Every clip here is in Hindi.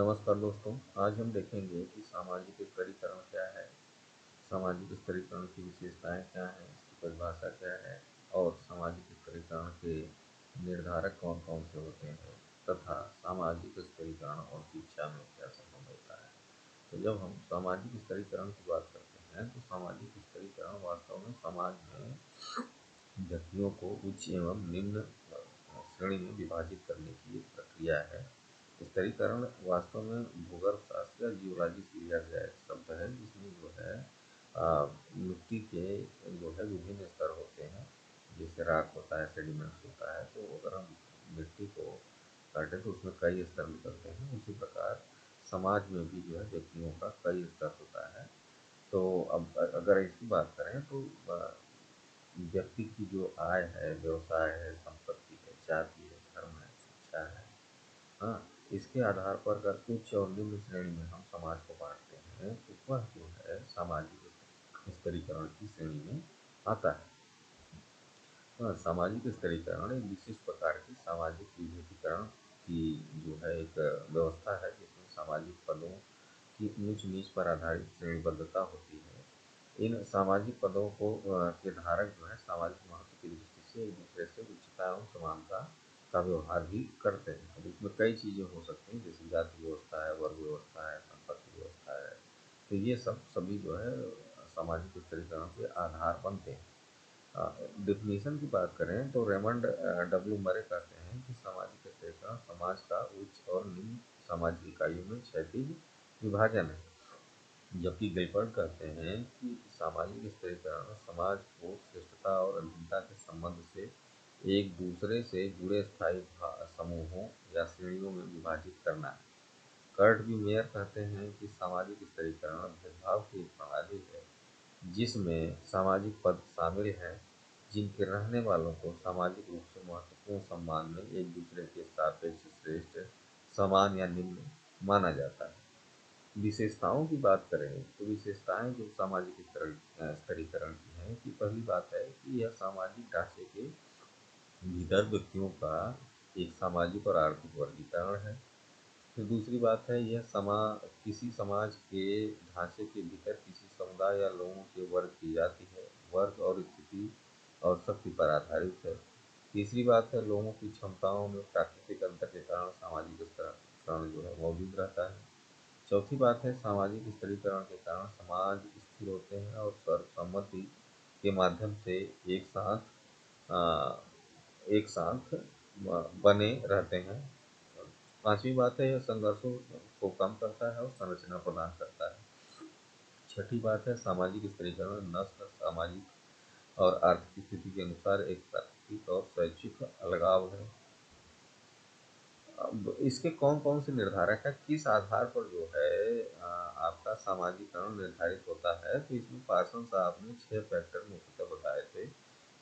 नमस्कार दोस्तों। आज हम देखेंगे कि सामाजिक स्तरीकरण क्या है, सामाजिक स्तरीकरण की विशेषताएं क्या हैं, इसकी परिभाषा क्या है और सामाजिक स्तरीकरण के निर्धारक कौन-कौन से होते हैं तथा सामाजिक स्तरीकरण और शिक्षा में क्या संबंध होता है। तो जब हम सामाजिक स्तरीकरण की बात करते हैं तो सामाजिक स्तरीकरण वास्तव में समाज में व्यक्तियों को उच्च एवं निम्न श्रेणी में विभाजित करने की एक प्रक्रिया है। स्तरीकरण वास्तव में भूगर्भ शास्त्र या जियोलॉजी से लिया गया एक शब्द है, जिसमें जो है मिट्टी के जो है विभिन्न स्तर होते हैं। जैसे राख होता है, सेडिमेंट्स होता है, तो अगर हम मिट्टी को काटें तो उसमें कई स्तर निकलते हैं। उसी प्रकार समाज में भी जो है व्यक्तियों का कई स्तर होता है। तो अब अगर इसकी बात करें तो व्यक्ति की जो आय है, व्यवसाय है, संपत्ति है, जाति है, धर्म है, शिक्षा है, हाँ, इसके आधार पर अगर उच्च और निम्न श्रेणी में हम समाज को बाँटते हैं, तो वह जो है सामाजिक स्तरीकरण की श्रेणी में आता है। हाँ, सामाजिक स्तरीकरण एक विशिष्ट प्रकार की सामाजिक विभूतिकरण की जो है एक व्यवस्था है, जिसमें सामाजिक पदों की ऊंच-नीच पर आधारित श्रेणीबद्धता होती है। इन सामाजिक पदों के धारक जो है सामाजिक महत्व की दृष्टि से एक दूसरे से उच्चता एवं समानता का व्यवहार भी करते हैं। अब इसमें कई चीज़ें हो सकती हैं, जैसे जाति व्यवस्था है, वर्ग व्यवस्था है, संपत्ति व्यवस्था है। तो ये सब सभी जो है सामाजिक स्तरीकरण के आधार बनते हैं। डेफिनेशन की बात करें तो रेमंड डब्ल्यू मरे कहते हैं कि सामाजिक स्तरीकरण समाज का उच्च और निम्न सामाजिक इकाइयों में क्षैतिज विभाजन है। जबकि गिलबर्ट कहते हैं कि सामाजिक स्तरीकरण समाज को श्रेष्ठता और अधीनता के संबंध से एक दूसरे से जुड़े स्थायी समूहों या श्रेणियों में विभाजित करना है। कर्ट बी मेयर कहते हैं कि सामाजिक स्तरीकरण भेदभाव की एक प्रणाली है, जिसमें सामाजिक पद शामिल हैं जिनके रहने वालों को सामाजिक रूप से महत्वपूर्ण सम्मान में एक दूसरे के सापेक्ष श्रेष्ठ, समान या निम्न माना जाता है। विशेषताओं की बात करें तो विशेषताएं जो सामाजिक स्तरीकरण की हैं कि पहली बात है कि यह सामाजिक ढांचे के भीतर व्यक्तियों का एक सामाजिक और आर्थिक वर्गीकरण है। फिर दूसरी बात है यह किसी समाज के ढांचे के भीतर किसी समुदाय या लोगों के वर्ग की जाति है, वर्ग और स्थिति और शक्ति पर आधारित है। तीसरी बात है लोगों की क्षमताओं में प्राकृतिक अंतर के कारण सामाजिक स्तरीकरण जो है मौजूद रहता है। चौथी बात है सामाजिक स्तरीकरण के कारण समाज स्थिर होते हैं और सर्वसम्मति के माध्यम से एक साथ अ, एक साथ बने रहते हैं। पांचवी बात है यह संघर्षों को कम करता है और संरचना प्रदान करता है। छठी बात है सामाजिक स्तरीकरण नस्ल, सामाजिक और आर्थिक स्थिति के अनुसार एक प्राकृतिक और स्वैच्छिक अलगाव है। अब इसके कौन-कौन से निर्धारक हैं, किस आधार पर जो है आपका सामाजिकरण निर्धारित होता है, तो इसमें पार्सन साहब ने 6 फैक्टर मुख्यतः बताए थे।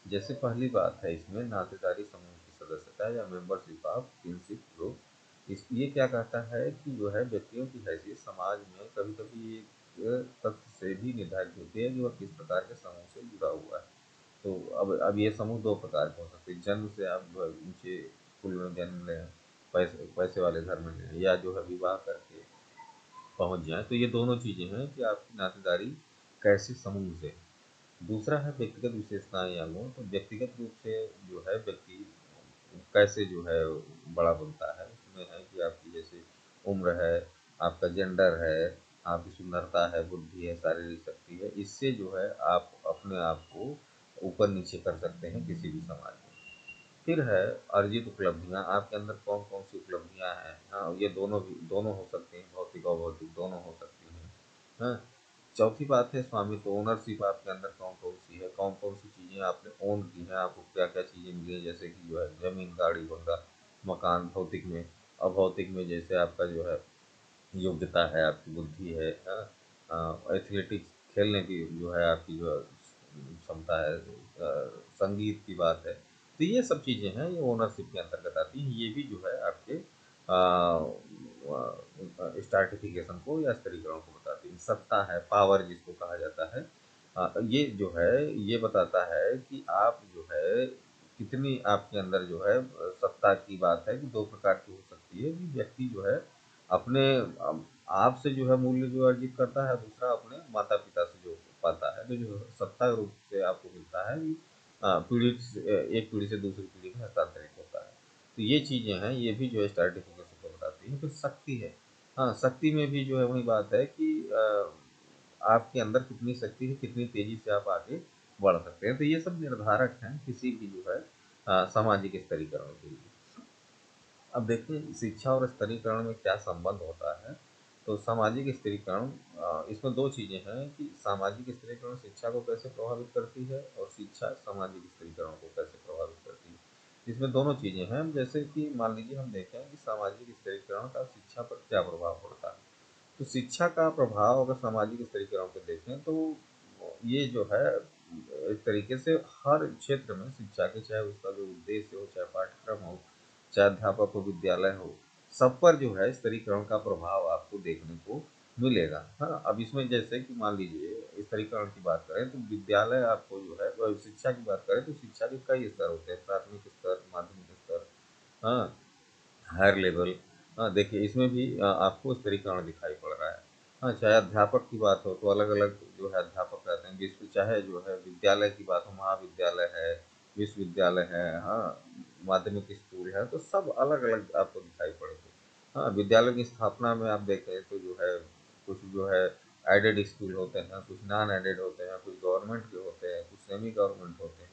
जैसे पहली बात है इसमें नातेदारी समूह की सदस्यता या मेंबरशिप ऑफ किनशिप ग्रुप। इस ये क्या कहता है कि जो है व्यक्तियों की हैसियत समाज में कभी-कभी एक तथ्य से भी निर्धारित होती है कि वह किस प्रकार के समूह से जुड़ा हुआ है। तो अब ये समूह 2 प्रकार के हो सकते हैं, जन्म से आप जो है ऊँचे कुल में जन्म लें, पैसे पैसे वाले घर में लें या जो है विवाह करके पहुँच जाएँ, तो ये दोनों चीज़ें हैं कि आपकी नातेदारी कैसे समूह से है। दूसरा है व्यक्तिगत विशेषताएँ या गुण, तो व्यक्तिगत रूप से जो है व्यक्ति कैसे जो है बड़ा बनता है, उसमें है कि आपकी जैसे उम्र है, आपका जेंडर है, आपकी सुंदरता है, बुद्धि है, शारीरिक शक्ति है, इससे जो है आप अपने आप को ऊपर-नीचे कर सकते हैं किसी भी समाज में। फिर है अर्जित उपलब्धियाँ, आपके अंदर कौन-कौन सी उपलब्धियाँ हैं। हाँ, ये दोनों हो सकती हैं, भौतिक और अभौतिक दोनों हो सकती हैं। हाँ, चौथी बात है स्वामित्व, ओनरशिप आपके अंदर कौन-कौन सी है, कौन-कौन सी चीज़ें आपने ओन की हैं, आपको क्या-क्या चीज़ें मिली हैं, जैसे कि जो है ज़मीन, गाड़ी, बंगला, मकान भौतिक में। अभौतिक में जैसे आपका जो है योग्यता है, आपकी बुद्धि है, हाँ? एथलेटिक्स खेलने की जो है आपकी जो क्षमता है, संगीत की बात है। तो ये सब चीज़ें हैं, ये ओनरशिप के अंतर्गत आती हैं। ये भी जो है आपके स्टार्टिफिकेशन को या स्तरीकरण को बताती हैं। सत्ता है, पावर जिसको कहा जाता है। ये जो है ये बताता है कि आप जो है कितनी आपके अंदर जो है सत्ता की बात है कि 2 प्रकार की हो सकती है कि व्यक्ति जो है अपने आप से जो है मूल्य जो अर्जित करता है, दूसरा अपने माता-पिता से जो पाता है। तो जो सत्ता रूप से आपको मिलता है, पीढ़ी से एक पीढ़ी से दूसरी पीढ़ी में हस्तांतरित होता है। तो ये चीज़ें हैं, ये भी जो है स्ट्रैटिफ़िकेशन को बताती हैं। फिर शक्ति है। हाँ, शक्ति में भी जो है वही बात है कि आपके अंदर कितनी शक्ति है, कितनी तेज़ी से आप आगे बढ़ सकते हैं। तो ये सब निर्धारक हैं किसी भी जो है सामाजिक स्तरीकरण के लिए। अब देखिए शिक्षा और स्तरीकरण में क्या संबंध होता है। तो सामाजिक स्तरीकरण, इसमें 2 चीज़ें हैं कि सामाजिक स्तरीकरण शिक्षा को कैसे प्रभावित करती है और शिक्षा सामाजिक स्तरीकरण को कैसे प्रभावित करती है। इसमें दोनों चीज़ें हैं। जैसे कि मान लीजिए हम देखें कि सामाजिक स्तरीकरण का शिक्षा पर क्या प्रभाव पड़ता है। तो शिक्षा का प्रभाव अगर सामाजिक स्तरीकरण पे देखें तो ये जो है एक तरीके से हर क्षेत्र में शिक्षा के, चाहे उसका जो उद्देश्य हो, चाहे पाठ्यक्रम हो, चाहे अध्यापक हो, विद्यालय हो, सब पर जो है स्तरीकरण का प्रभाव आपको देखने को मिलेगा। हाँ, अब इसमें जैसे कि मान लीजिए स्तरीकरण की बात करें तो विद्यालय आपको जो है शिक्षा की बात करें तो शिक्षा के कई स्तर होते हैं, प्राथमिक स्तर, माध्यमिक स्तर, हाँ, हायर लेवल। हाँ, देखिए इसमें भी आपको स्तरीकरण दिखाई पड़ रहा है। हाँ, चाहे अध्यापक की बात हो तो अलग-अलग जो है अध्यापक रहते हैं, चाहे जो है विद्यालय की बात हो, महाविद्यालय है, विश्वविद्यालय है, हाँ, माध्यमिक स्कूल है, तो सब अलग-अलग आपको दिखाई पड़ेंगे। हाँ, विद्यालय की स्थापना में आप देखें तो जो है कुछ जो है एडेड स्कूल होते हैं, कुछ नॉन एडेड होते हैं, कुछ गवर्नमेंट के होते हैं, कुछ सेमी गवर्नमेंट होते हैं।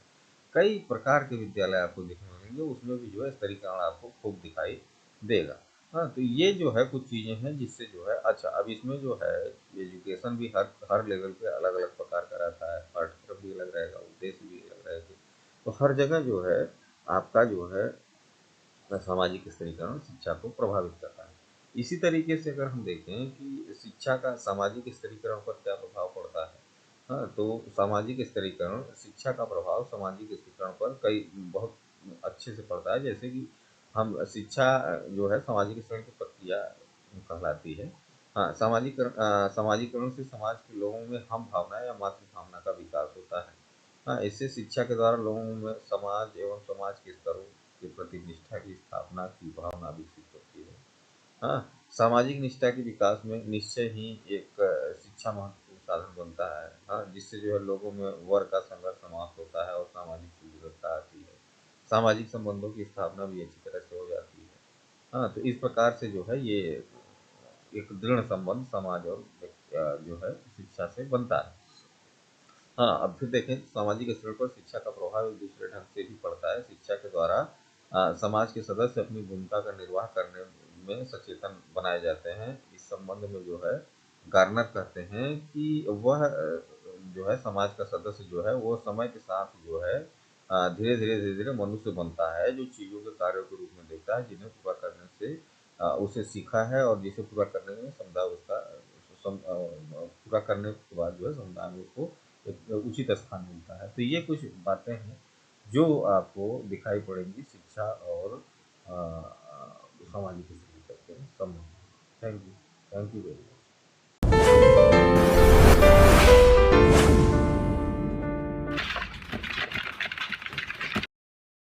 कई प्रकार के विद्यालय आपको देखने को मिलेंगे, उसमें भी जो है स्तरीकरण आपको खूब दिखाई देगा। हाँ, तो ये जो है कुछ चीज़ें हैं जिससे जो है अच्छा अब इसमें जो है एजुकेशन भी हर हर लेवल पे अलग-अलग प्रकार का रहता है, पाठ्यक्रम भी अलग रहेगा, उद्देश्य भी अलग रहेंगे। तो हर जगह जो है आपका जो है सामाजिक स्तरीकरण शिक्षा को प्रभावित करता है। इसी तरीके से अगर हम देखें कि शिक्षा का सामाजिक स्तरीकरण पर क्या प्रभाव पड़ता है। हाँ, तो सामाजिक स्तरीकरण शिक्षा का प्रभाव सामाजिक स्तरीकरण पर कई बहुत अच्छे से पड़ता है। जैसे कि हम शिक्षा जो है सामाजिक स्तरीकरण की प्रक्रिया कहलाती है। हाँ, समाजीकरण से समाज के लोगों में हम भावना या मातृ भावना का विकास होता है। हाँ, इससे शिक्षा के द्वारा लोगों में समाज एवं समाज के स्तरों के प्रति निष्ठा की स्थापना की भावना विकसित होती है। हाँ, सामाजिक निष्ठा के विकास में निश्चय ही एक शिक्षा महत्वपूर्ण साधन बनता है। हाँ, जिससे जो है लोगों में वर्ग का संघर्ष समाप्त होता है और सामाजिक सुदृढ़ता आती है। सामाजिक संबंधों की स्थापना भी अच्छी तरह से हो जाती है। हाँ, तो इस प्रकार से जो है ये एक दृढ़ संबंध समाज और जो है शिक्षा से बनता है। हाँ, अब फिर देखें सामाजिक स्तर पर शिक्षा का प्रभाव एक दूसरे ढंग से भी पड़ता है। शिक्षा के द्वारा समाज के सदस्य अपनी भूमिका का निर्वाह करने में सचेतन बनाए जाते हैं। इस संबंध में जो है गार्नर कहते हैं कि वह जो है समाज का सदस्य जो है वो समय के साथ जो है धीरे-धीरे मनुष्य बनता है, जो चीज़ों के कार्यों के रूप में देखता है, जिन्हें पूरा करने से उसे सीखा है और जिसे पूरा करने में समुदाय उसका पूरा करने के बाद जो है समुदाय में उसको एक उचित स्थान मिलता है। तो ये कुछ बातें हैं जो आपको दिखाई पड़ेंगी शिक्षा और सामाजिक स्थिति के संबंध में। Thank you.